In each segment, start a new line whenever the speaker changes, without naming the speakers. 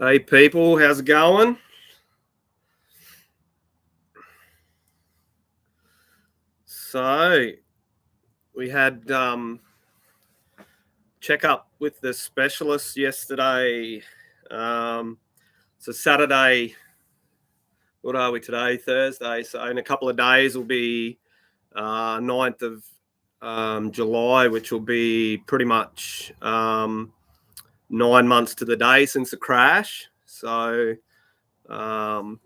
Hey people, how's it going? So we had check up with the specialist yesterday. So Saturday, what are we today? Thursday. So in a couple of days will be 9th of July, which will be pretty much 9 months to the day since the crash. So so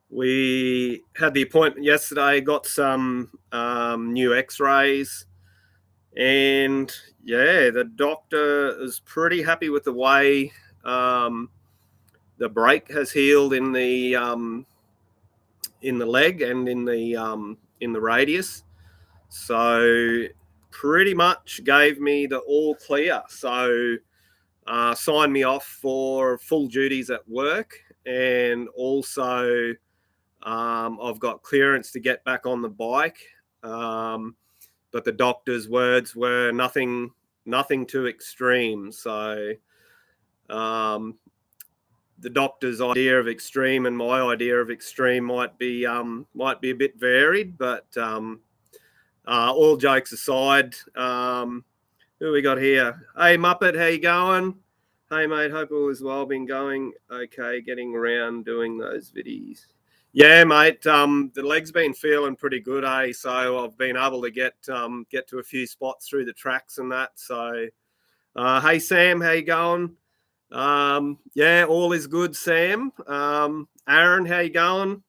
we had the appointment yesterday, got some new x-rays, and the doctor is pretty happy with the way the break has healed in the leg and in the radius. So pretty much gave me the all clear. So signed me off for full duties at work, and also I've got clearance to get back on the bike, but the doctor's words were nothing too extreme. So the doctor's idea of extreme and my idea of extreme might be a bit varied, but all jokes aside, who we got here? Hey Muppet, how you going? Hey mate, hope all is well. Been going okay, getting around doing those videos. Yeah, mate. The leg's been feeling pretty good, So I've been able to get to a few spots through the tracks and that. So, hey Sam, how you going? All is good, Sam. Aaron, how you going?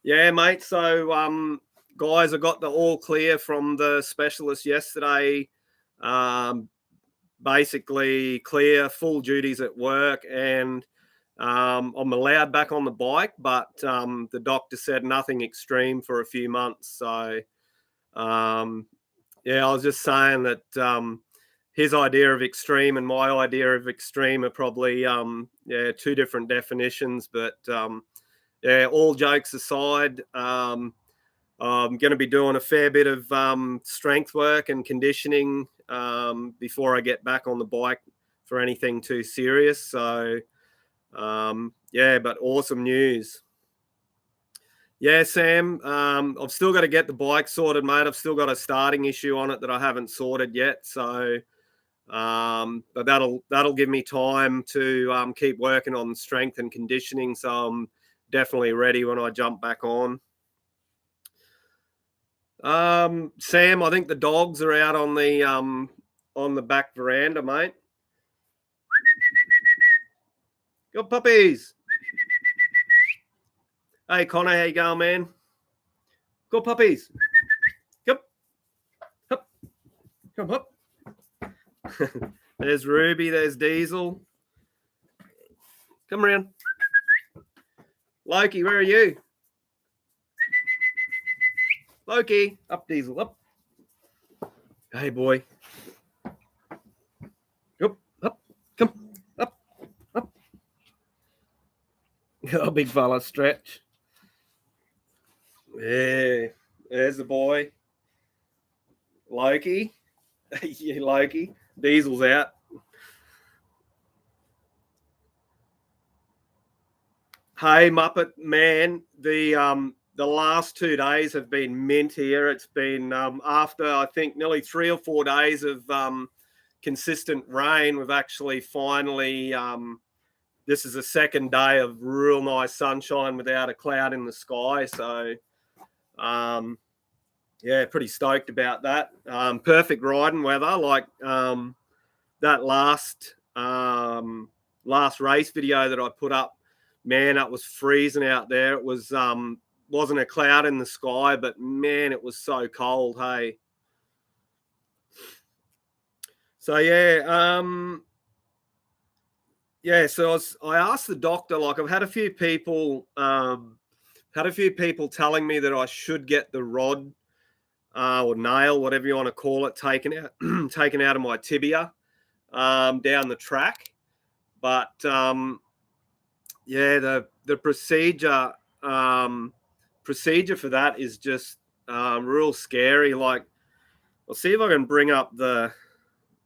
Yeah, mate. So, guys, I got the all clear from the specialist yesterday. Basically, clear, full duties at work, and I'm allowed back on the bike, but the doctor said nothing extreme for a few months. So, I was just saying that his idea of extreme and my idea of extreme are probably two different definitions. But all jokes aside, I'm going to be doing a fair bit of strength work and conditioning before I get back on the bike for anything too serious. So. But awesome news. Yeah, Sam, I've still got to get the bike sorted, mate. I've still got a starting issue on it that I haven't sorted yet. So, but that'll give me time to keep working on strength and conditioning. So I'm definitely ready when I jump back on. Sam, I think the dogs are out on the back veranda, mate. Good puppies. Hey, Connor, how you going, man? Good puppies. Come, up, come up. There's Ruby. There's Diesel. Come around. Loki, where are you? Loki, up, Diesel, up. Hey, boy. Up, come, up. Oh, big fella, stretch. Yeah, there's the boy. Loki. Yeah, Loki. Diesel's out. Hey, Muppet, man, the last 2 days have been mint here. It's been after, I think, nearly 3 or 4 days of consistent rain. We've actually finally this is the second day of real nice sunshine without a cloud in the sky. So, pretty stoked about that. Perfect riding weather, like that last race video that I put up. Man, it was freezing out there. It was wasn't a cloud in the sky, but man, it was so cold. Hey. So so I asked the doctor, like I've had a few people telling me that I should get the rod or nail, whatever you want to call it, taken out of my tibia down the track. But the procedure for that is just real scary. Like, I'll see if I can bring up the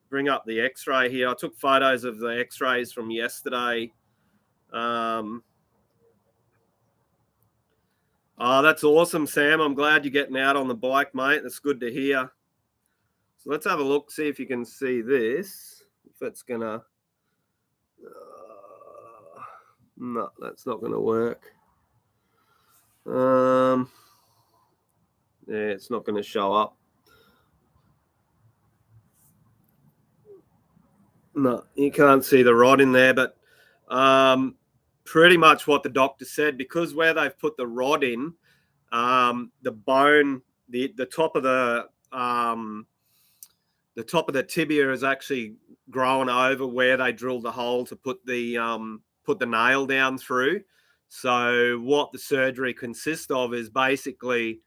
bring up the X-ray here. I took photos of the X-rays from yesterday. Oh, that's awesome, Sam. I'm glad you're getting out on the bike, mate. That's good to hear. So let's have a look, see if you can see this. If it's gonna... no, that's not gonna work. Yeah, it's not gonna show up. No, you can't see the rod in there, but pretty much what the doctor said, because where they've put the rod in, the bone, the top of the tibia is actually grown over where they drilled the hole to put the nail down through. So what the surgery consists of is basically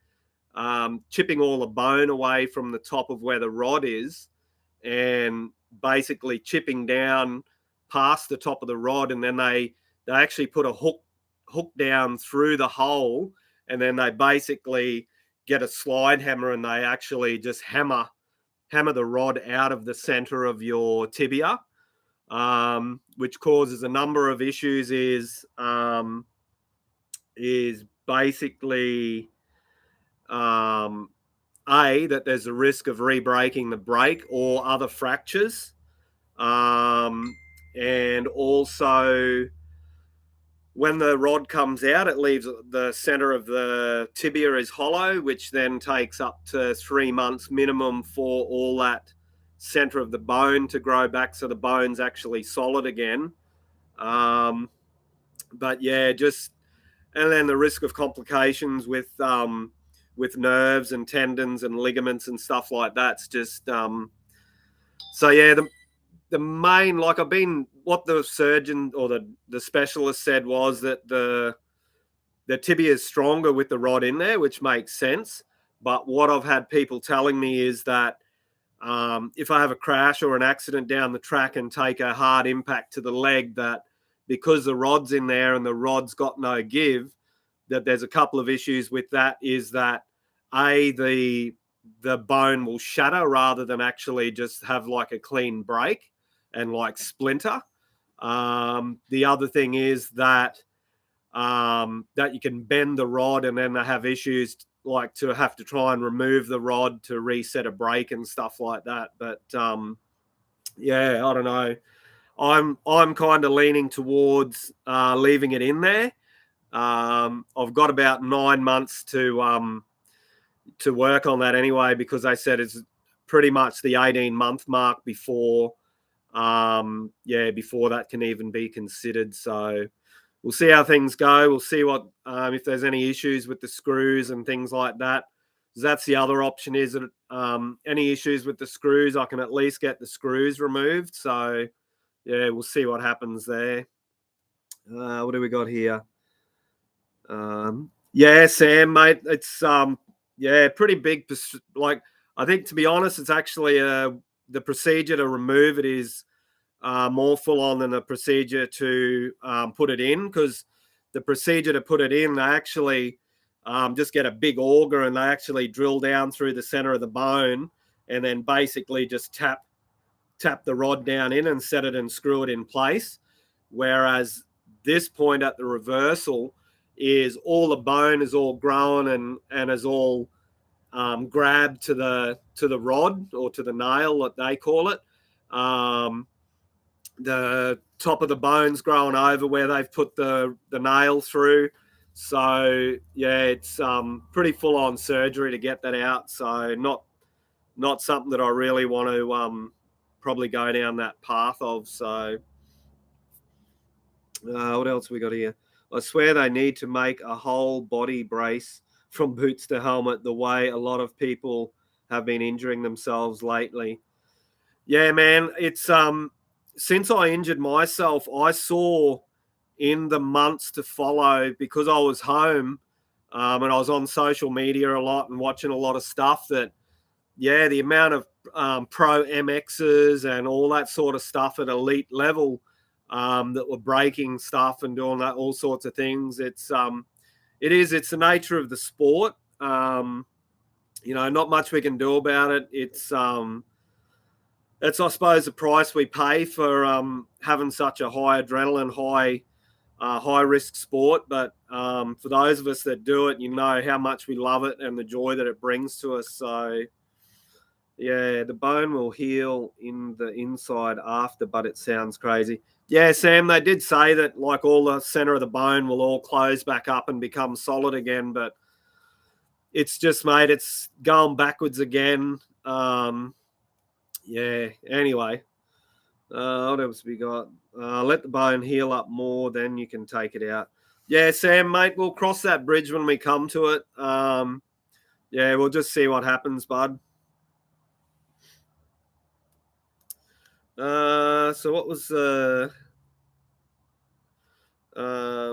chipping all the bone away from the top of where the rod is, and basically chipping down past the top of the rod, and then they actually put a hook down through the hole, and then they basically get a slide hammer and they actually just hammer the rod out of the center of your tibia, which causes a number of issues. Is basically that there's a risk of re-breaking the break or other fractures, and also when the rod comes out, it leaves the center of the tibia is hollow, which then takes up to 3 months minimum for all that center of the bone to grow back, so the bone's actually solid again. But yeah, and then the risk of complications with nerves and tendons and ligaments and stuff like that's just so yeah, the main, like, what the surgeon or the specialist said was that the tibia is stronger with the rod in there, which makes sense. But what I've had people telling me is that if I have a crash or an accident down the track and take a hard impact to the leg, that because the rod's in there and the rod's got no give, that there's a couple of issues with that. Is that the bone will shatter rather than actually just have like a clean break and like splinter. The other thing is that you can bend the rod, and then they have issues like to have to try and remove the rod to reset a break and stuff like that. But yeah, I don't know. I'm kind of leaning towards leaving it in there. I've got about 9 months to work on that anyway, because they said it's pretty much the 18-month mark before that can even be considered. So we'll see how things go. We'll see what if there's any issues with the screws and things like that. That's the other option, is that any issues with the screws, I can at least get the screws removed. So yeah, we'll see what happens there. What do we got here? Yeah, Sam, mate, it's pretty big. Like, I think, to be honest, it's actually the procedure to remove it is more full on than the procedure to put it in, because the procedure to put it in, they actually just get a big auger and they actually drill down through the center of the bone, and then basically just tap the rod down in and set it and screw it in place. Whereas this point at the reversal is all the bone is all grown and is all grabbed to the rod, or to the nail, what they call it. The top of the bone's grown over where they've put the nail through. So yeah, it's pretty full on surgery to get that out. So not something that I really want to probably go down that path of. So what else we got here? I swear they need to make a whole body brace from boots to helmet, the way a lot of people have been injuring themselves lately. Yeah, man, it's since I injured myself, I saw in the months to follow, because I was home and I was on social media a lot and watching a lot of stuff, that yeah, the amount of pro MXs and all that sort of stuff at elite level that were breaking stuff and doing that, all sorts of things. It's the nature of the sport. Not much we can do about it. It's it's, I suppose, the price we pay for having such a high adrenaline, high risk sport. But for those of us that do it, you know how much we love it and the joy that it brings to us. So yeah, the bone will heal in the inside after, but it sounds crazy. Yeah, Sam, they did say that like all the center of the bone will all close back up and become solid again, but it's just, mate, it's going backwards again. Yeah, anyway. What else we got? Let the bone heal up more, then you can take it out. Yeah, Sam, mate, we'll cross that bridge when we come to it. Yeah, we'll just see what happens, bud. So what was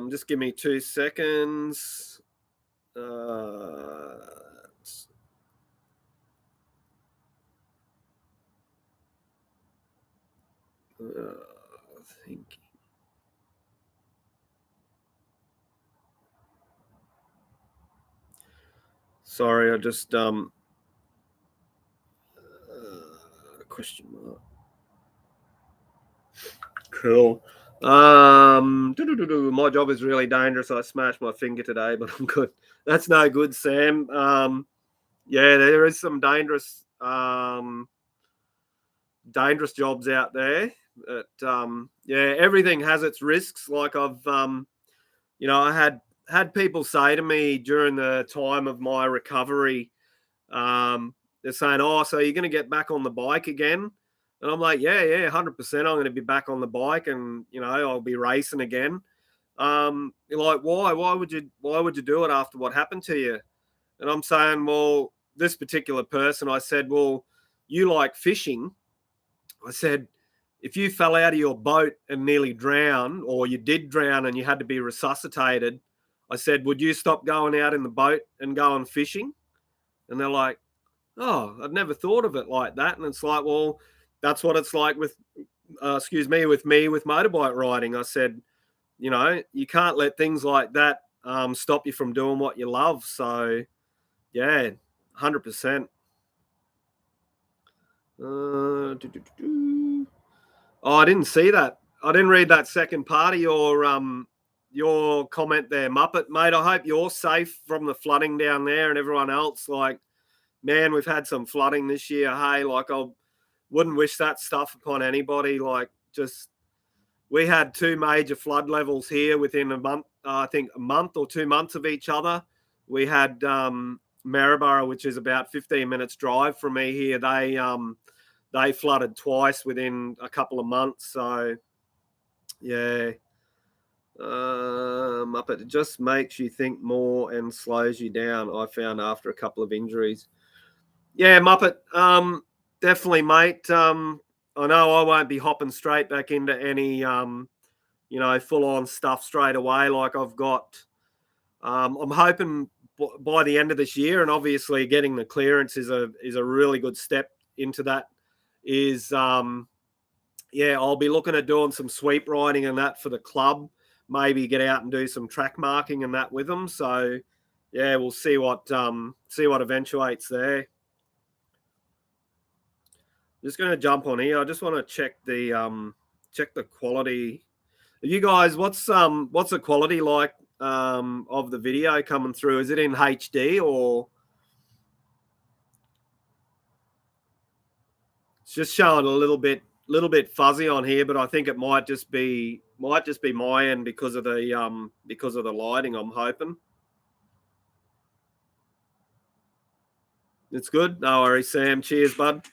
just give me 2 seconds. Thinking. Sorry, I just question mark. Cool. My job is really dangerous. I smashed my finger today, but I'm good. That's no good, Sam. Yeah, there is some dangerous jobs out there. But yeah, everything has its risks. Like I've I had people say to me during the time of my recovery, they're saying, "Oh, so you're going to get back on the bike again?" And I'm like, "Yeah, 100%. I'm going to be back on the bike, and I'll be racing again." You're like, "Why? Why would you do it after what happened to you?" And I'm saying, "Well, this particular person," I said, "Well, you like fishing." I said, "If you fell out of your boat and nearly drowned, or you did drown and you had to be resuscitated," I said, "would you stop going out in the boat and going fishing?" And they're like, "Oh, I'd never thought of it like that." And it's like, well, that's what it's like with, with me with motorbike riding. I said, you can't let things like that stop you from doing what you love. So, yeah, 100%. Oh, I didn't see that. I didn't read that second part of your comment there, Muppet, mate. I hope you're safe from the flooding down there and everyone else. Like, man, we've had some flooding this year. Hey, like I wouldn't wish that stuff upon anybody. Like, just we had 2 major flood levels here within a month. I think a month or 2 months of each other. We had Maryborough, which is about 15 minutes drive from me here. They flooded twice within a couple of months. So, yeah. Muppet, it just makes you think more and slows you down, I found, after a couple of injuries. Yeah, Muppet, definitely, mate. I know I won't be hopping straight back into any, full-on stuff straight away. Like I've got, I'm hoping by the end of this year, and obviously getting the clearance is a really good step into that. I'll be looking at doing some sweep riding and that for the club. Maybe get out and do some track marking and that with them. So, yeah, we'll see what eventuates there. Just going to jump on here. I just want to check the quality. You guys, what's the quality like of the video coming through? Is it in HD or it's just showing a little bit fuzzy on here? But I think it might just be my end because of the lighting. I'm hoping it's good. No worries, Sam. Cheers, bud.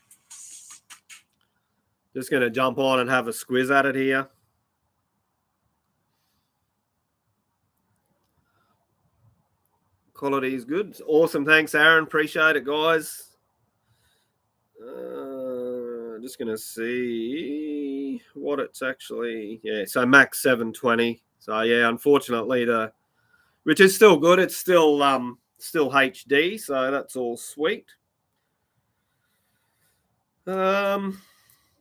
Just going to jump on and have a squiz at it here. Quality is good. Awesome. Thanks, Aaron. Appreciate it, guys. Just going to see what it's actually. Yeah, so max 720. So, yeah, unfortunately, which is still good. It's still HD, so that's all sweet.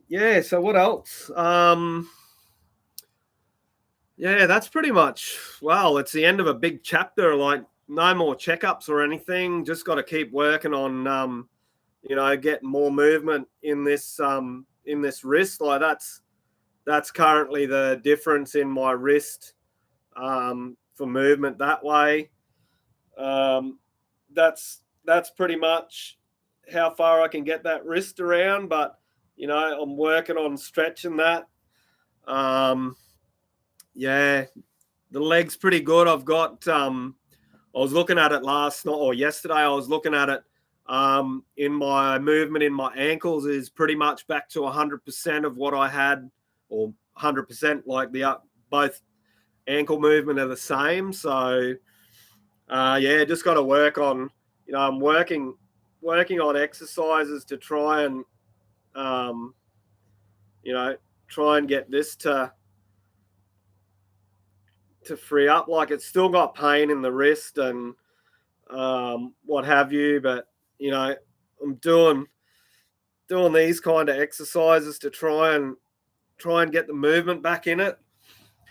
Yeah, so what else? Yeah, that's pretty much, well, it's the end of a big chapter. Like, no more checkups or anything. Just got to keep working on, getting more movement in this in this wrist. Like that's currently the difference in my wrist for movement that way. That's pretty much how far I can get that wrist around, but I'm working on stretching that. Yeah, the leg's pretty good. I've got I was looking at it last night or yesterday. I was looking at it. In my movement in my ankles is pretty much back to 100% of what I had, or 100%. Like both ankle movement are the same. So yeah, just got to work on. I'm working on exercises to try and try and get this to free up. Like, it's still got pain in the wrist and what have you, but I'm doing these kind of exercises to try and get the movement back in it.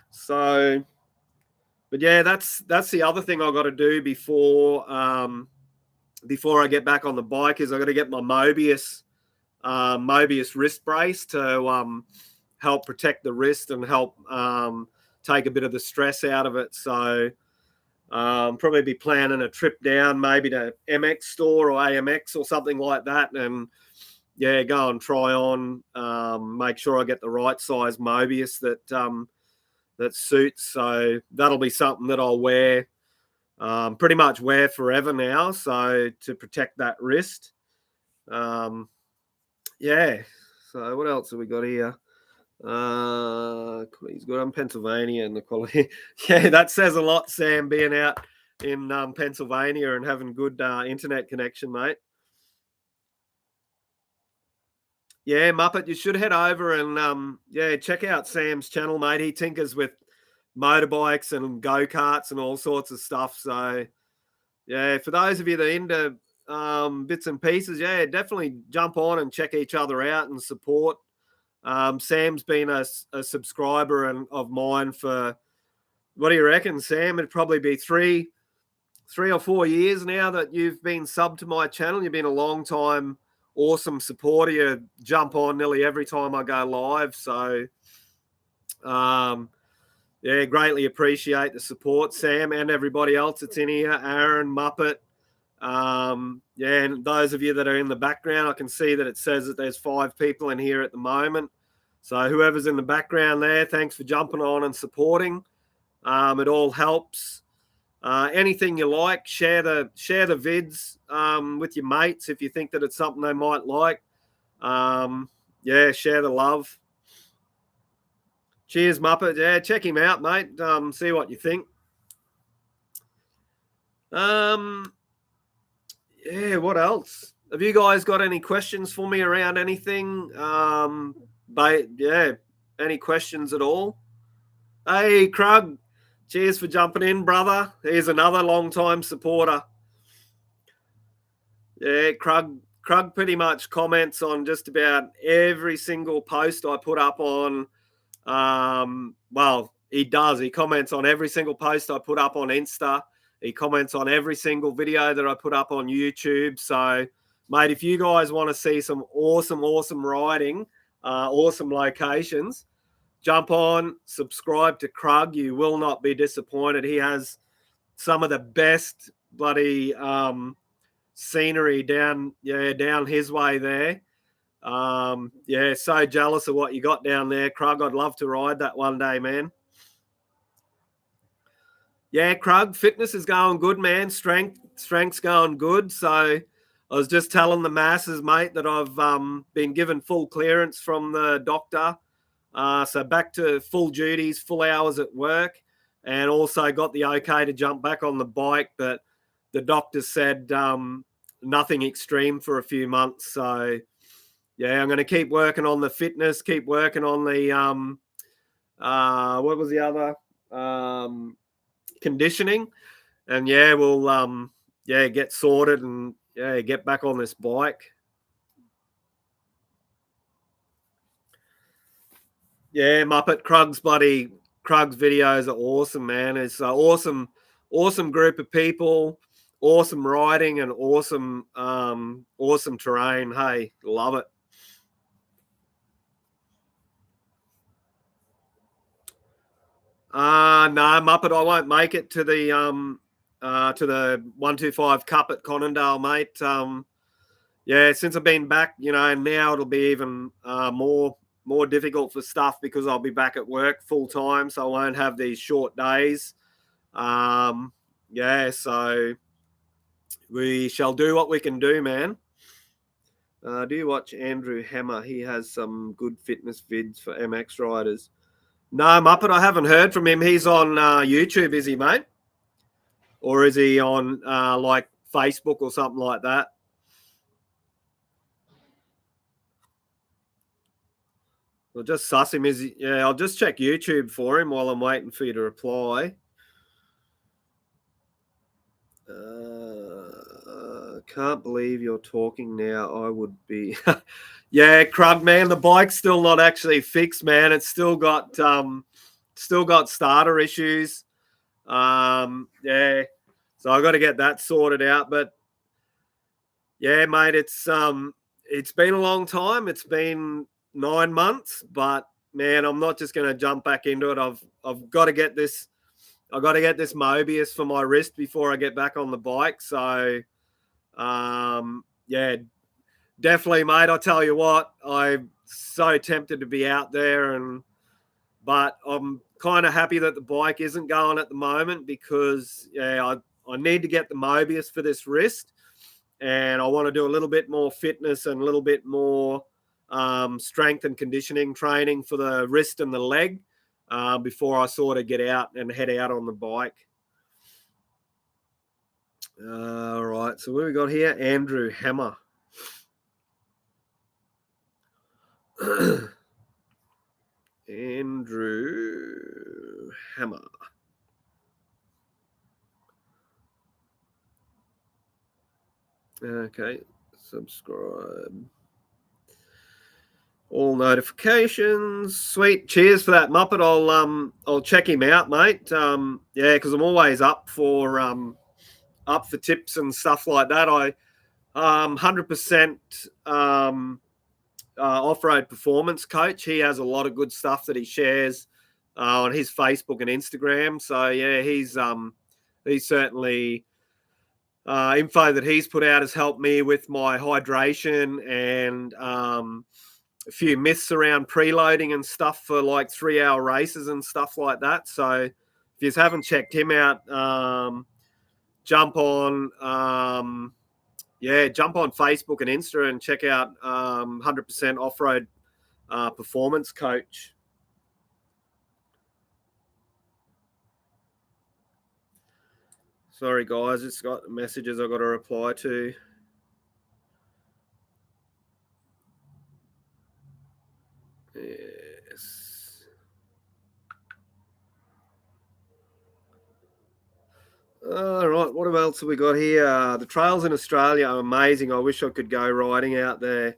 So, but yeah, that's the other thing I got to do before I get back on the bike is I got to get my Mobius wrist brace to help protect the wrist and help take a bit of the stress out of it. So probably be planning a trip down maybe to MX store or AMX or something like that, and yeah, go and try on, make sure I get the right size Mobius that suits. So that'll be something that I'll wear, pretty much wear forever now. So to protect that wrist. Yeah. So what else have we got here? He's good on Pennsylvania and the quality. Yeah, that says a lot, Sam, being out in Pennsylvania and having good internet connection, mate. Yeah, Muppet, you should head over and check out Sam's channel, mate. He tinkers with motorbikes and go-karts and all sorts of stuff. So yeah, for those of you that are into bits and pieces, yeah, definitely jump on and check each other out and support. Sam's been a subscriber of mine for, what do you reckon, Sam? It'd probably be three or 4 years now that you've been subbed to my channel. You've been a long time awesome supporter. You jump on nearly every time I go live. So, yeah, greatly appreciate the support, Sam, and everybody else that's in here, Aaron, Muppet. Yeah, and those of you that are in the background, I can see that it says that there's 5 people in here at the moment. So whoever's in the background there, thanks for jumping on and supporting. It all helps. Anything you like, share the vids with your mates if you think that it's something they might like. Yeah, share the love. Cheers, Muppet. Yeah, check him out, mate. See what you think. Yeah, what else? Have you guys got any questions for me around anything? Yeah, any questions at all? Hey, Krug. Cheers for jumping in, brother. Here's another long-time supporter. Yeah, Krug pretty much comments on just about every single post I put up on. Well, he does. He comments on every single post I put up on Insta. He comments on every single video that I put up on YouTube. So, mate, if you guys want to see some awesome riding, awesome locations, jump on, subscribe to Krug. You will not be disappointed. He has some of the best bloody scenery down his way there. Yeah, so jealous of what you got down there, Krug. I'd love to ride that one day, man. Yeah, Krug, fitness is going good, man. Strength's going good. So I was just telling the masses, mate, that I've been given full clearance from the doctor. So back to full duties, full hours at work, and also got the okay to jump back on the bike. But the doctor said nothing extreme for a few months. So yeah, I'm going to keep working on the fitness, keep working on the what was the other conditioning, and yeah, we'll get sorted and get back on this bike. Yeah, Muppet, Krug's videos are awesome, man. It's an awesome group of people, awesome riding, and awesome terrain. Hey, love it. No, Muppet, I won't make it to the 125 Cup at Conondale, mate. Yeah, since I've been back, now it'll be even more difficult for stuff because I'll be back at work full time, so I won't have these short days. Yeah, so we shall do what we can do, man. Do you watch Andrew Hammer? He has some good fitness vids for MX riders. No, Muppet, I haven't heard from him. He's on YouTube, is he, mate? Or is he on like Facebook or something like that? We'll just suss him. I'll just check YouTube for him while I'm waiting for you to reply. Can't believe you're talking now. I would be. Yeah, Crud, man. The bike's still not actually fixed, man. It's still got starter issues. Yeah, so I got to get that sorted out. But yeah, mate, it's been a long time. It's been 9 months, but man, I'm not just going to jump back into it. I've got to get this. I got to get this Mobius for my wrist before I get back on the bike. So, yeah, definitely, mate. I tell you what, I'm so tempted to be out there, but I'm kind of happy that the bike isn't going at the moment because, yeah, I need to get the Mobius for this wrist, and I want to do a little bit more fitness and a little bit more strength and conditioning training for the wrist and the leg. Before I sort of get out and head out on the bike. All right, so what have we got here? Andrew Hammer. Andrew Hammer. Okay, subscribe. All notifications. Sweet. Cheers for that, Muppet. I'll check him out, mate. Yeah, because I'm always up for tips and stuff like that. I 100% off-road performance coach. He has a lot of good stuff that he shares on his Facebook and Instagram. So yeah, he's certainly info that he's put out has helped me with my hydration and a few myths around preloading and stuff for like 3-hour races and stuff like that. So if you haven't checked him out, jump on Facebook and Insta and check out 100% Off-Road Performance Coach. Sorry, guys, it's got messages I've got to reply to. Yes. All right, what else have we got here? The trails in Australia are amazing. I wish I could go riding out there.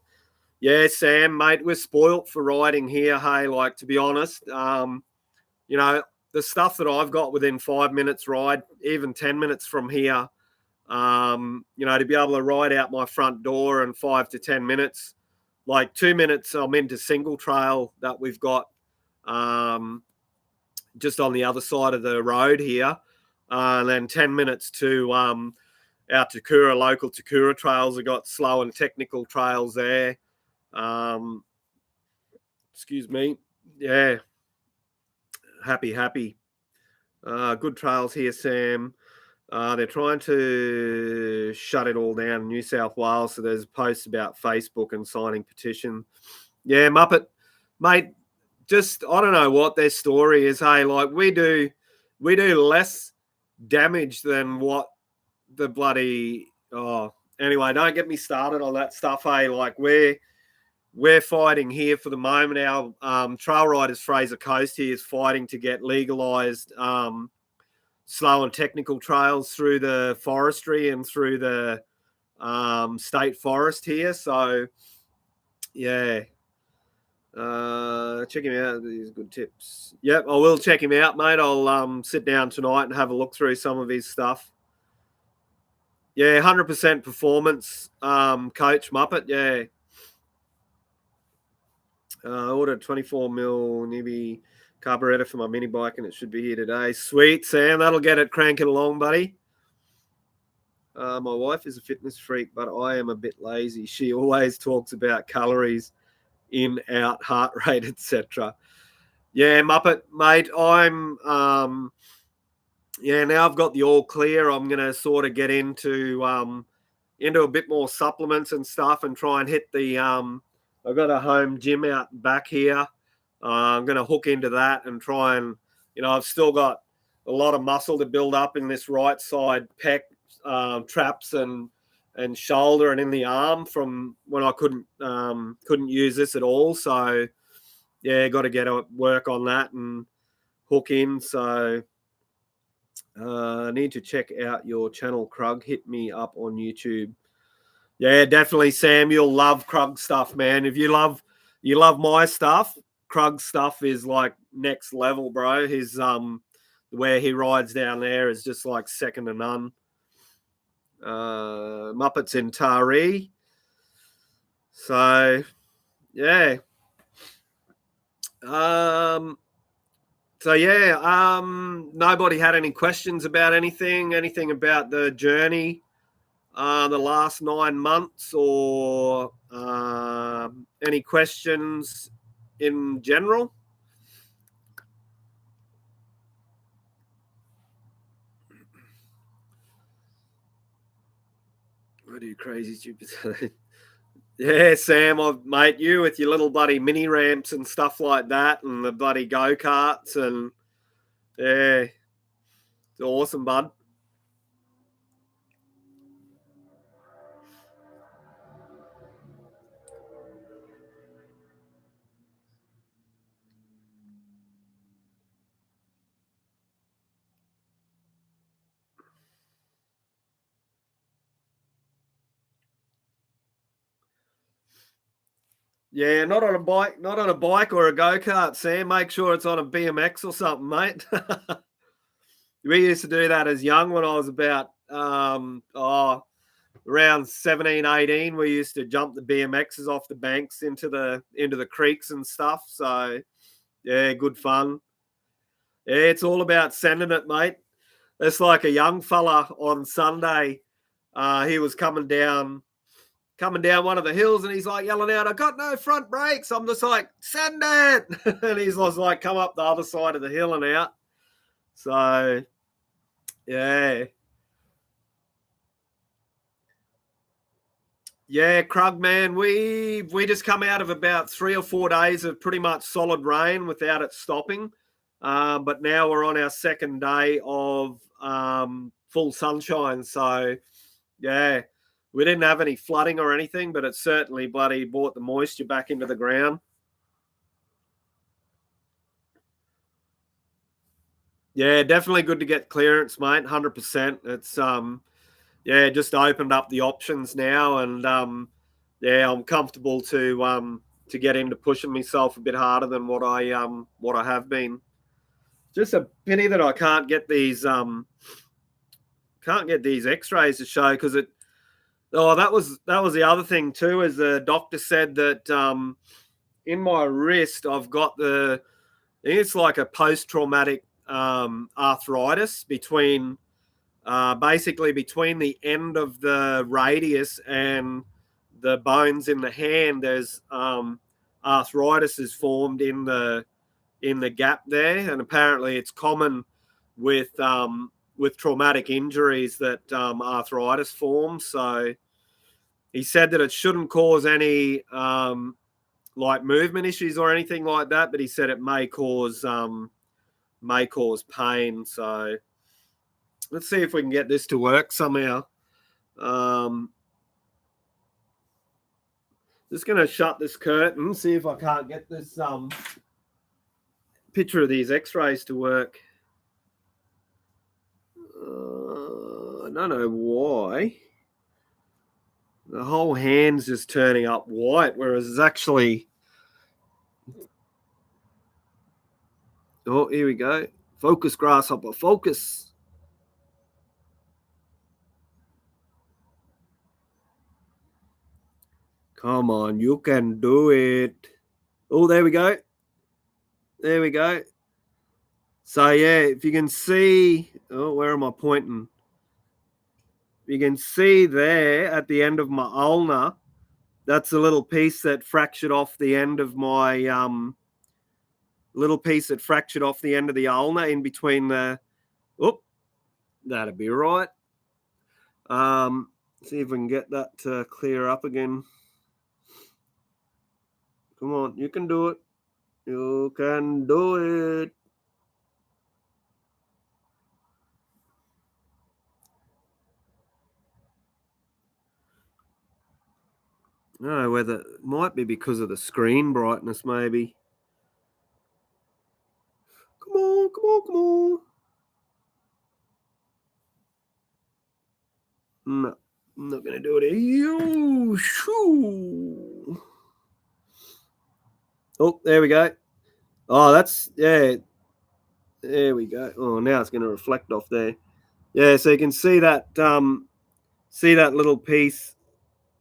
Yeah, Sam, mate, we're spoilt for riding here. Hey, like, to be honest, the stuff that I've got within 5 minutes ride, even 10 minutes from here, to be able to ride out my front door in 5 to 10 minutes, like 2 minutes, I'm into single trail that we've got just on the other side of the road here. And then 10 minutes to our Takura, local Takura trails. We've got slow and technical trails there. Excuse me. Yeah. Happy. Good trails here, Sam. They're trying to shut it all down in New South Wales. So there's posts about Facebook and signing petition. Yeah, Muppet, mate, just, I don't know what their story is. Hey, like we do less damage than what the bloody, anyway, don't get me started on that stuff. Hey, like we're fighting here for the moment. Our trail riders, Fraser Coast here, is fighting to get legalized slow and technical trails through the forestry and through the state forest here. So yeah, check him out. These good tips. Yep, I will check him out, mate. I'll sit down tonight and have a look through some of his stuff. Yeah, 100% performance coach, Muppet. Yeah. Ordered 24 mil Nibby Carburetor for my mini bike, and it should be here today. Sweet, Sam. That'll get it cranking along, buddy. My wife is a fitness freak, but I am a bit lazy. She always talks about calories, in, out, heart rate, etc. Yeah, Muppet, mate. I'm now I've got the all clear. I'm gonna sort of get into a bit more supplements and stuff, and try and hit the I've got a home gym out back here. I'm gonna hook into that and try and, I've still got a lot of muscle to build up in this right side pec, traps and shoulder, and in the arm from when I couldn't use this at all. So yeah, got to get a work on that and hook in. So I need to check out your channel, Krug. Hit me up on YouTube. Yeah, definitely, Sam. You'll love Krug stuff, man. If you love my stuff, Krug stuff is like next level, bro. His where he rides down there is just like second to none. Muppets in Taree. So yeah. Nobody had any questions about anything about the journey, the last 9 months, or any questions in general? What are you crazy stupid? Yeah, Sam, mate, you with your little bloody mini ramps and stuff like that, and the bloody go-karts, and yeah, it's awesome, bud. Yeah, not on a bike or a go-kart, Sam. Make sure it's on a BMX or something, mate. We used to do that as young when I was about around 17, 18. We used to jump the BMXs off the banks into the creeks and stuff. So yeah, good fun. Yeah, it's all about sending it, mate. It's like a young fella on Sunday. He was coming down one of the hills, and he's like yelling out, "I got no front brakes." I'm just like, "Send it!" And he's like, "Come up the other side of the hill and out." So yeah. Yeah, Krug, man, we just come out of about 3 or 4 days of pretty much solid rain without it stopping. But now we're on our second day of full sunshine. So yeah, we didn't have any flooding or anything, but it certainly bloody brought the moisture back into the ground. Yeah, definitely good to get clearance, mate. 100%. It's just opened up the options now, and I'm comfortable to get into pushing myself a bit harder than what I have been. Just a pity that I can't get these X-rays to show, because it. Oh, that was the other thing too. Is the doctor said that in my wrist I've got I think it's like a post-traumatic arthritis basically between the end of the radius and the bones in the hand. There's arthritis is formed in the gap there, and apparently it's common with traumatic injuries that arthritis forms. So he said that it shouldn't cause any like movement issues or anything like that, but he said it may cause pain. So let's see if we can get this to work somehow. Just going to shut this curtain, see if I can't get this picture of these X-rays to work. I don't know why. The whole hand's just turning up white, whereas it's actually... Oh, here we go. Focus, grasshopper, focus. Come on, you can do it. Oh, there we go. There we go. So yeah, if you can see, oh, where am I pointing? You can see there at the end of my ulnar, that's a little piece that fractured off the end of my little piece that fractured off the end of the ulnar in between the. Oh, that'd be right. See if we can get that to clear up again. Come on, you can do it. You can do it. I don't know whether it might be because of the screen brightness, maybe. Come on, come on, come on. No, I'm not going to do it. You, shoo. Oh, there we go. Oh, that's, yeah. There we go. Oh, now it's going to reflect off there. Yeah, so you can see that little piece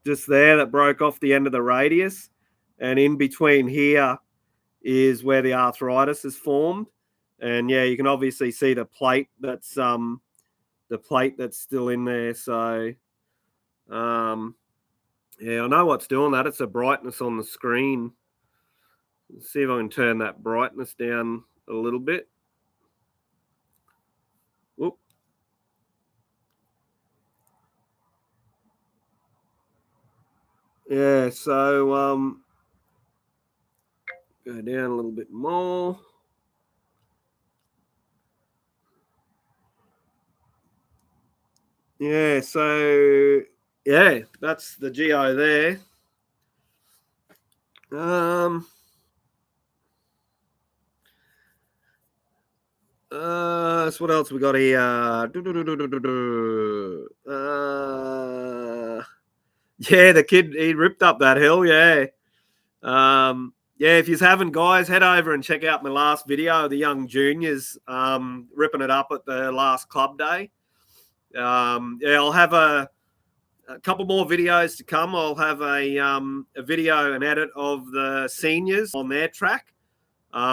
just there that broke off the end of the radius, and in between here is where the arthritis is formed. And yeah, you can obviously see the plate that's still in there. So yeah, I know what's doing that. It's the brightness on the screen. Let's see if I can turn that brightness down a little bit. Whoop. Yeah, so go down a little bit more. Yeah, so yeah, that's the geo there. So what else we got here? Yeah, the kid, he ripped up that hill. Yeah. Yeah, if you haven't, guys, head over and check out my last video of the young juniors ripping it up at the last club day. Yeah, I'll have a couple more videos to come. I'll have a video and edit of the seniors on their track,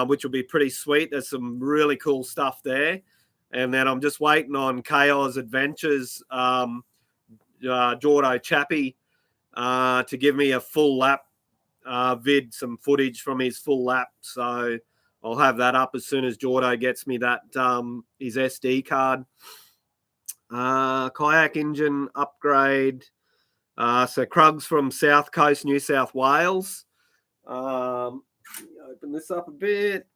which will be pretty sweet. There's some really cool stuff there. And then I'm just waiting on Chaos Adventures, Jordo Chappie, to give me a full lap vid, some footage from his full lap. So I'll have that up as soon as Jordo gets me that his SD card. Kayak engine upgrade. So Krugs from South Coast, New South Wales. Open this up a bit.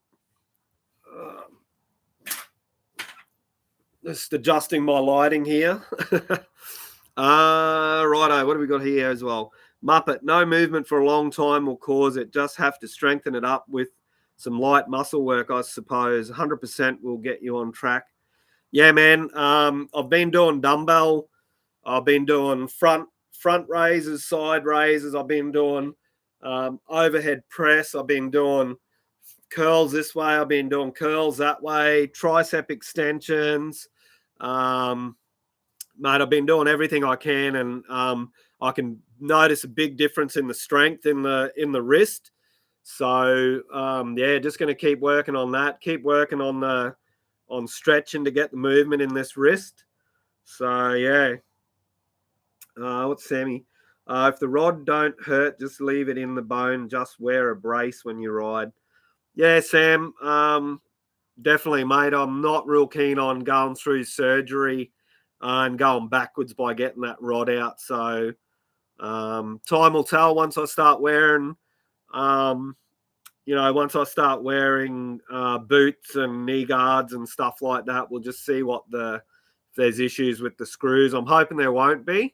Just adjusting my lighting here. Righto, what have we got here as well? Muppet, no movement for a long time will cause it. Just have to strengthen it up with some light muscle work, I suppose. 100% will get you on track. Yeah, man. I've been doing dumbbell. I've been doing front raises, side raises. I've been doing overhead press. I've been doing curls this way. I've been doing curls that way. Tricep extensions. Mate, I've been doing everything I can, and I can notice a big difference in the strength in the wrist. So yeah, just going to keep working on that. Keep working on stretching to get the movement in this wrist. So yeah. What's Sammy? If the rod don't hurt, just leave it in the bone. Just wear a brace when you ride. Yeah, Sam. Definitely, mate. I'm not real keen on going through surgery and going backwards by getting that rod out. So time will tell once I start wearing, once I start wearing boots and knee guards and stuff like that. We'll just see if there's issues with the screws. I'm hoping there won't be.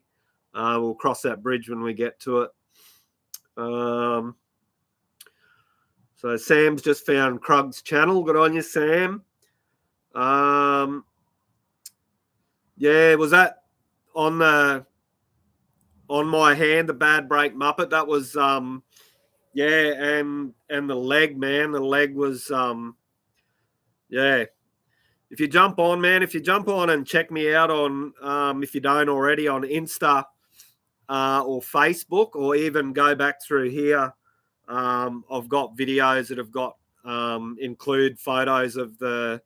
We'll cross that bridge when we get to it. So Sam's just found Krug's channel. Good on you, Sam. Yeah, was that on my hand, the bad break Muppet? That was yeah, and the leg, man. The leg was yeah. If you jump on and check me out on if you don't already on Insta or Facebook, or even go back through here. I've got videos that have got include photos of the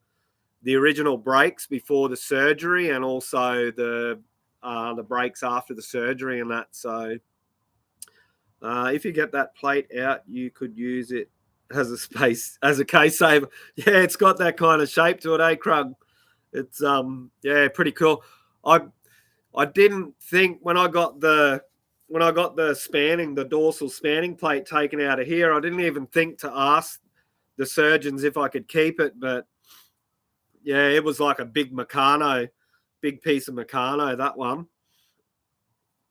original breaks before the surgery, and also the breaks after the surgery and that. So if you get that plate out, you could use it as a case saver. Yeah, it's got that kind of shape to it, eh, Krug? It's yeah, pretty cool. I didn't think when I got the spanning, the dorsal spanning plate taken out of here, I didn't even think to ask the surgeons if I could keep it, but yeah, it was like a big piece of Meccano, that one.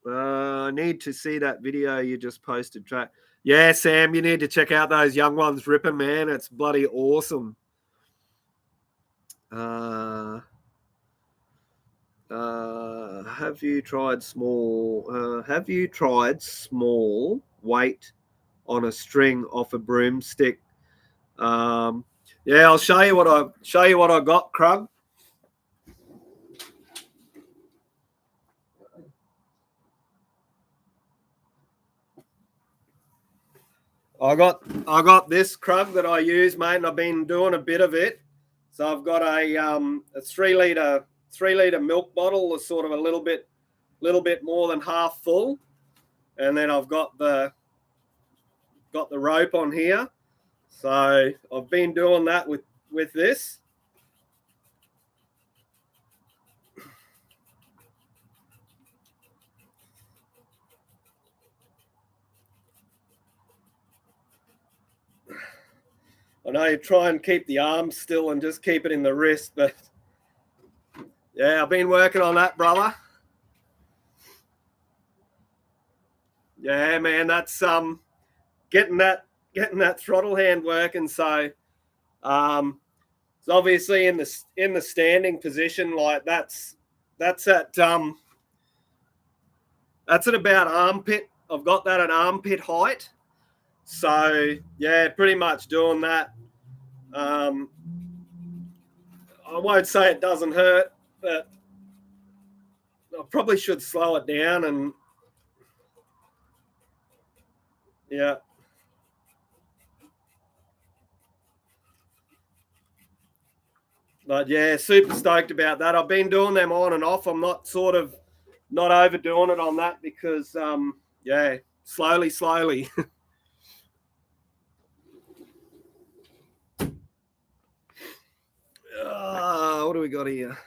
I need to see that video you just posted, Track. Yeah, Sam, you need to check out those young ones ripping, man. It's bloody awesome. Have you tried small? Have you tried small weight on a string off a broomstick? Yeah, I'll show you what I got, Krug. I got this, Krug, that I use, mate, and I've been doing a bit of it. So I've got a 3 litre milk bottle that's sort of a little bit more than half full, and then I've got the rope on here. So I've been doing that with this. I know you try and keep the arm still and just keep it in the wrist, but yeah, I've been working on that, brother. Yeah, man, that's getting that throttle hand working. So it's obviously in the standing position, like that's at about armpit. I've got that at armpit height. So yeah, pretty much doing that. I won't say it doesn't hurt, but I probably should slow it down. And yeah. But yeah, super stoked about that. I've been doing them on and off. I'm not overdoing it on that because yeah, slowly. What do we got here?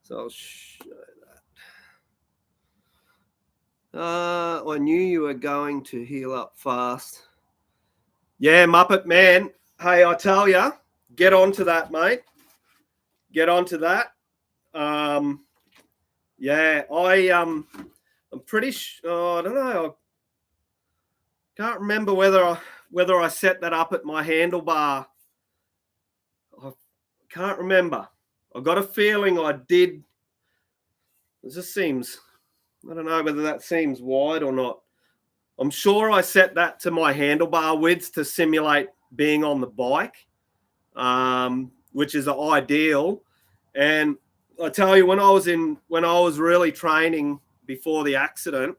So I'll show that. I knew you were going to heal up fast. Yeah, Muppet man. Hey, I tell you, get onto that, mate. Get onto that. Yeah, I'm pretty sure. I don't know. I can't remember whether I set that up at my handlebar. I can't remember. I got a feeling I did. It just seems. I don't know whether that seems wide or not. I'm sure I set that to my handlebar width to simulate being on the bike, which is ideal. And I tell you, when I was really training before the accident,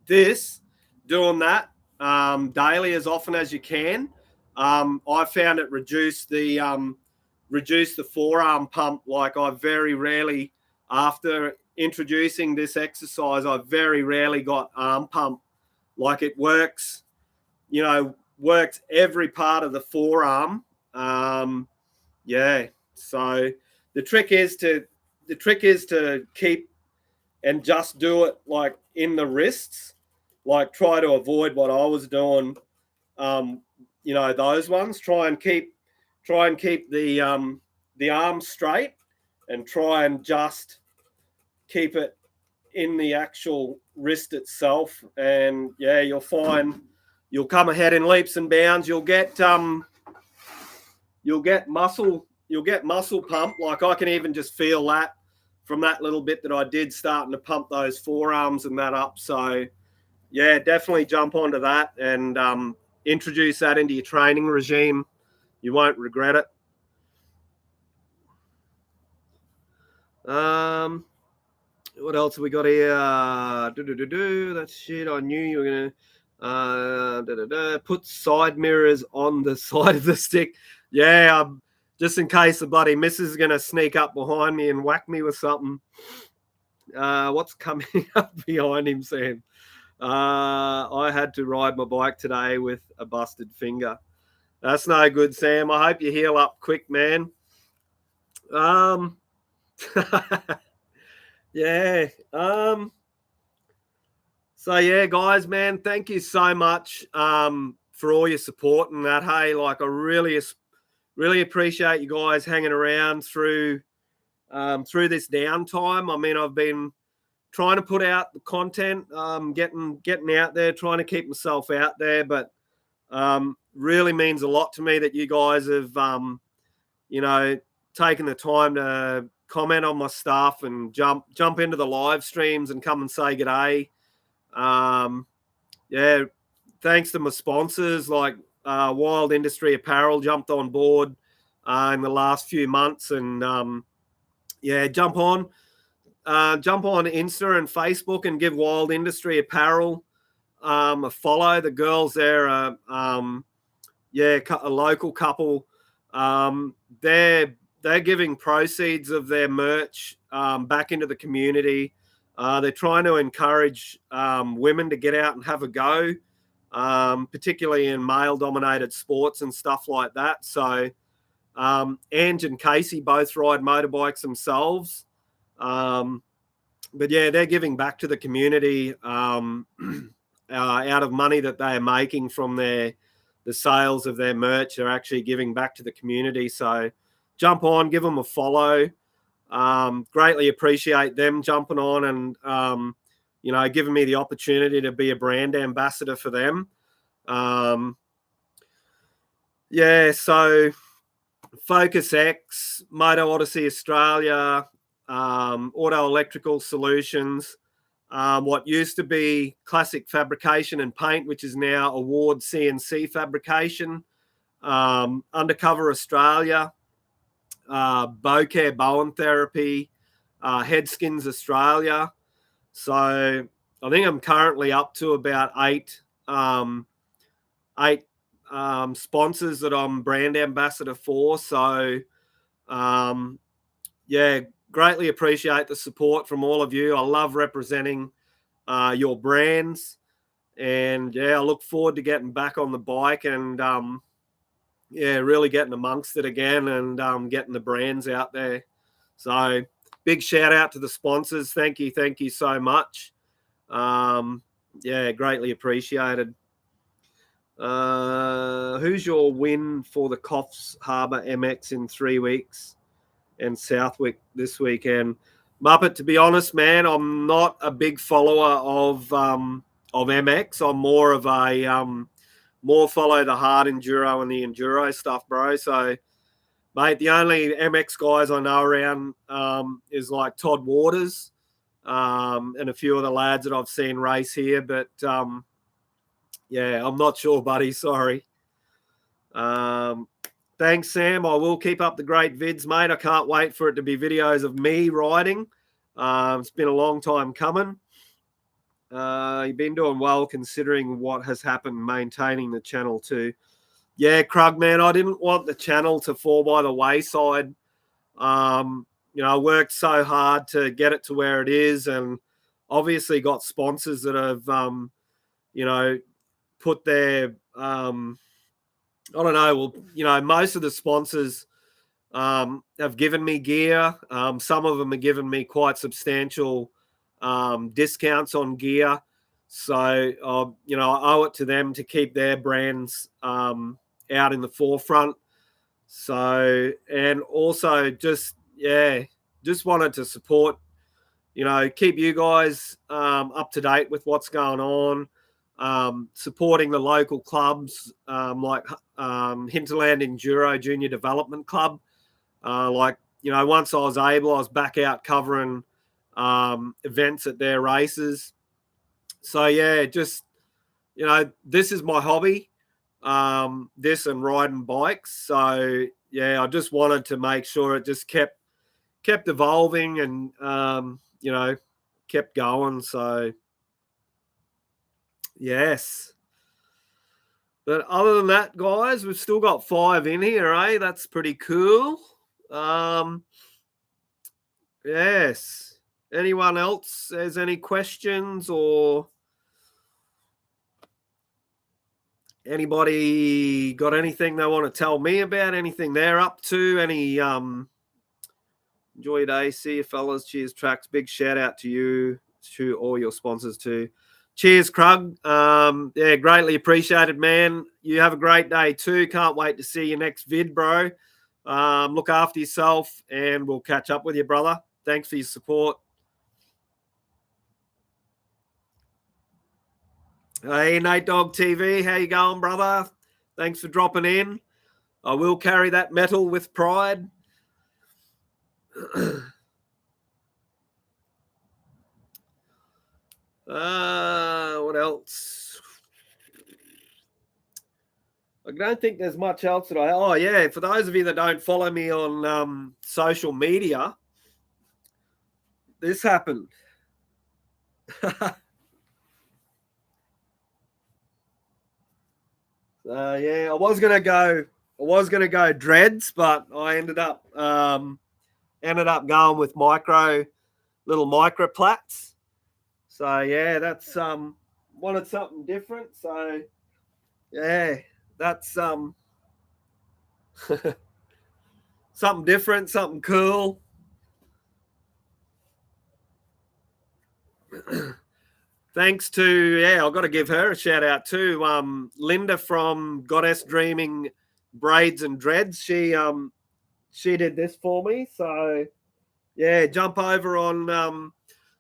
doing that daily as often as you can, I found it reduced the forearm pump. Like I very rarely, after introducing this exercise, I very rarely got arm pump. Like it works every part of the forearm. Yeah. So the trick is to keep and just do it like in the wrists, like try to avoid what I was doing. Those ones. Try and keep the arm straight and try and just keep it in the actual wrist itself. And yeah, you'll find you'll come ahead in leaps and bounds. You'll get muscle pump. Like I can even just feel that from that little bit that I did, starting to pump those forearms and that up. So yeah, definitely jump onto that and introduce that into your training regime. You won't regret it. What else have we got here? That's shit. I knew you were gonna put side mirrors on the side of the stick. Yeah, just in case the bloody missus is going to sneak up behind me and whack me with something. What's coming up behind him, Sam? I had to ride my bike today with a busted finger. That's no good, Sam. I hope you heal up quick, man. Yeah. So yeah, guys, man, thank you so much for all your support and that. Hey, like I really appreciate you guys hanging around through this downtime. I mean, I've been trying to put out the content, getting out there, trying to keep myself out there, but really means a lot to me that you guys have taken the time to comment on my stuff and jump into the live streams and come and say g'day. Yeah, thanks to my sponsors like Wild Industry Apparel jumped on board in the last few months, and jump on Insta and Facebook and give Wild Industry Apparel a follow. The girls there are a local couple. They're giving proceeds of their merch back into the community. They're trying to encourage women to get out and have a go, particularly in male-dominated sports and stuff like that. So Ange and Casey both ride motorbikes themselves. But yeah, they're giving back to the community out of money that they are making from the sales of their merch. They're actually giving back to the community. So jump on, give them a follow. Greatly appreciate them jumping on and, giving me the opportunity to be a brand ambassador for them. So Focus X, Moto Odyssey Australia, Auto Electrical Solutions, what used to be Classic Fabrication and Paint, which is now Award CNC Fabrication, Undercover Australia, Bowcare Bowen Therapy, Headskins Australia. So I think I'm currently up to about eight sponsors that I'm brand ambassador for. So greatly appreciate the support from all of you. I love representing your brands, and I look forward to getting back on the bike and really getting amongst it again and getting the brands out there. So big shout out to the sponsors. Thank you so much. Greatly appreciated. Who's your win for the Coffs Harbour MX in 3 weeks and Southwick this weekend? Muppet, to be honest, man, I'm not a big follower of MX. I'm more of a more follow the hard enduro and the enduro stuff, bro. So, mate, the only MX guys I know around is like Todd Waters and a few of the lads that I've seen race here. But, I'm not sure, buddy. Sorry. Thanks, Sam. I will keep up the great vids, mate. I can't wait for it to be videos of me riding. It's been a long time coming. You've been doing well considering what has happened, maintaining the channel too. Yeah, Krug, man, I didn't want the channel to fall by the wayside. I worked so hard to get it to where it is, and obviously got sponsors that have, put their, most of the sponsors have given me gear. Some of them have given me quite substantial discounts on gear. So, I owe it to them to keep their brands out in the forefront. So, and also just wanted to support, keep you guys up to date with what's going on, supporting the local clubs like Hinterland Enduro Junior Development Club. Once I was able, I was back out covering events at their races. So this is my hobby, this and riding bikes. So I just wanted to make sure it just kept evolving and kept going. So yes. But other than that, guys, we've still got 5 in here, eh? That's pretty cool. Yes. Anyone else has any questions, or anybody got anything they want to tell me about? Anything they're up to? Any enjoy your day. See you, fellas. Cheers, Tracks. Big shout out to you, to all your sponsors too. Cheers, Krug. Yeah, greatly appreciated, man. You have a great day too. Can't wait to see your next vid, bro. Look after yourself, and we'll catch up with you, brother. Thanks for your support. Hey, Nate Dog TV, how you going, brother? Thanks for dropping in. I will carry that metal with pride. What else? I don't think there's much else that oh yeah, for those of you that don't follow me on social media, this happened. Yeah, I was gonna go dreads, but I ended up going with little micro plaits. So yeah, that's wanted something different. So yeah, that's something different, something cool. Thanks to I've got to give her a shout out too. Linda from Goddess Dreaming Braids and Dreads. She did this for me. So yeah, jump over on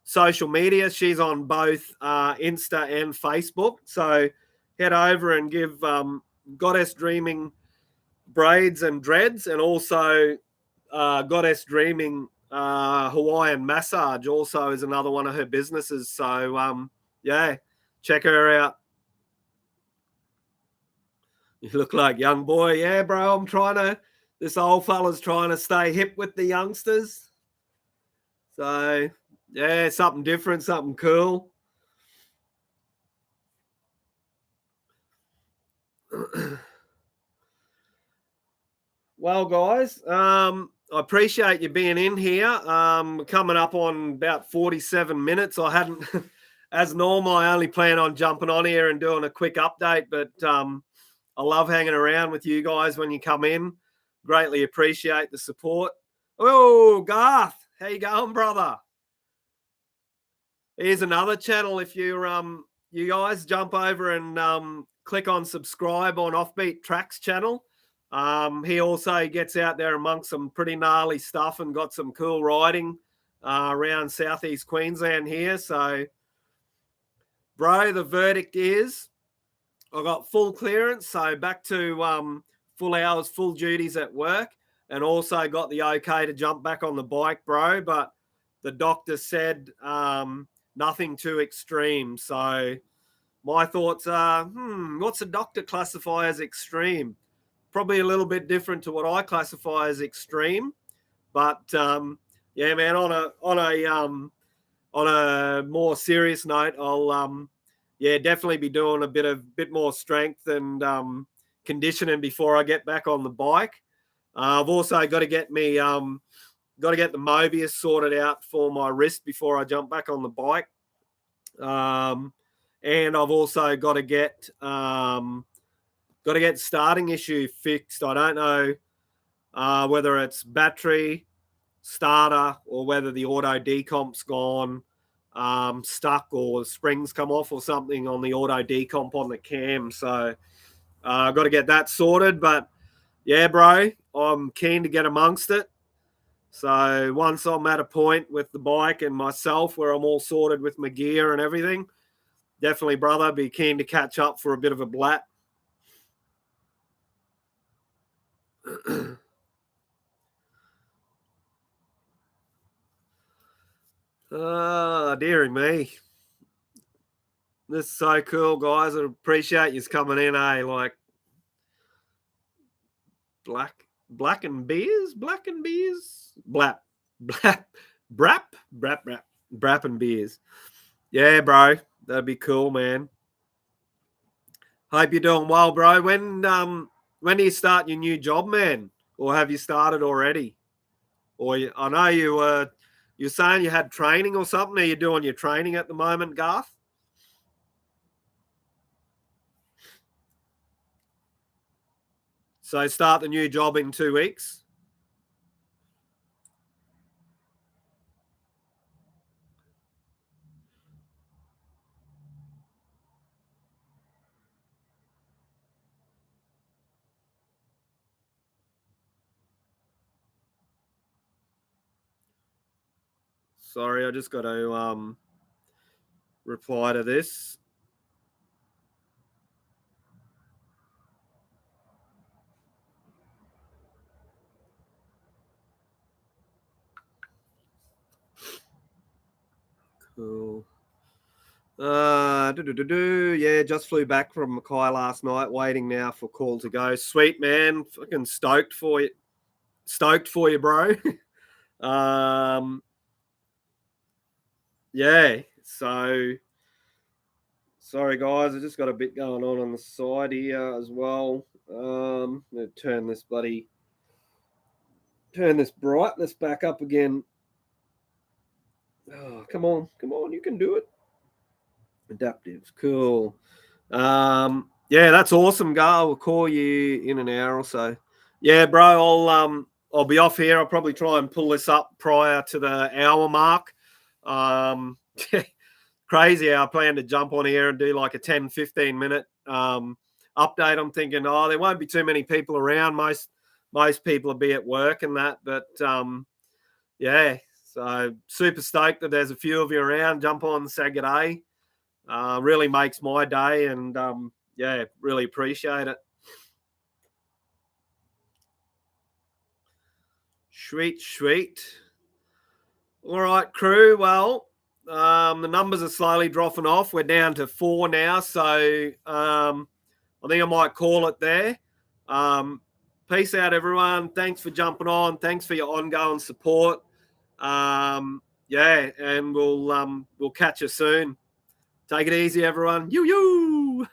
social media. She's on both Insta and Facebook. So head over and give Goddess Dreaming Braids and Dreads, and also Goddess Dreaming Hawaiian Massage also is another one of her businesses. So yeah, check her out. You look like young boy. Yeah, bro, this old fella's trying to stay hip with the youngsters. So yeah, something different, something cool. Well, guys, I appreciate you being in here. Coming up on about 47 minutes. I hadn't, as normal, I only plan on jumping on here and doing a quick update, but I love hanging around with you guys when you come in. Greatly appreciate the support. Oh, Garth, how you going, brother? Here's another channel. If you guys jump over and click on subscribe on Offbeat Tracks channel. He also gets out there amongst some pretty gnarly stuff and got some cool riding around southeast Queensland here. So, bro, the verdict is I got full clearance. So back to full hours, full duties at work, and also got the okay to jump back on the bike, bro. But the doctor said nothing too extreme. So my thoughts are, what's the doctor classify as extreme? Probably a little bit different to what I classify as extreme, but yeah, man. On a more serious note, I'll definitely be doing a bit more strength and conditioning before I get back on the bike. I've also got to get the Mobius sorted out for my wrist before I jump back on the bike, and I've also got to get starting issue fixed. I don't know whether it's battery, starter, or whether the auto decomp's gone stuck, or the springs come off or something on the auto decomp on the cam. So I've got to get that sorted. But yeah, bro, I'm keen to get amongst it. So once I'm at a point with the bike and myself where I'm all sorted with my gear and everything, definitely, brother, be keen to catch up for a bit of a blat. Dearie me. This is so cool, guys. I appreciate you coming in, like black and beers, brap and beers. Yeah, bro, that'd be cool, man. Hope you're doing well, bro. When do you start your new job, man? Or have you started already? I know you're saying you had training or something. Are you doing your training at the moment, Garth? So start the new job in 2 weeks. Sorry, I just got to reply to this. Cool. Yeah, just flew back from Mackay last night, waiting now for call to go. Sweet, man. Fucking stoked for you. Stoked for you, bro. Yeah, so sorry guys, I just got a bit going on the side here as well. I'm gonna turn this brightness back up again. Oh, come on, you can do it. Adaptive, cool. Yeah, that's awesome, Gar. We'll call you in an hour or so. Yeah, bro, I'll be off here. I'll probably try and pull this up prior to the hour mark. Crazy how I plan to jump on here and do like a 10, 15 minute update. I'm thinking, there won't be too many people around. Most people will be at work and that, but yeah, so super stoked that there's a few of you around. Jump on, say good day. Really makes my day, and yeah, really appreciate it. Sweet. All right, crew. Well, the numbers are slowly dropping off. We're down to 4 now, so I think I might call it there. Peace out, everyone. Thanks for jumping on. Thanks for your ongoing support. Yeah, and we'll catch you soon. Take it easy, everyone. You.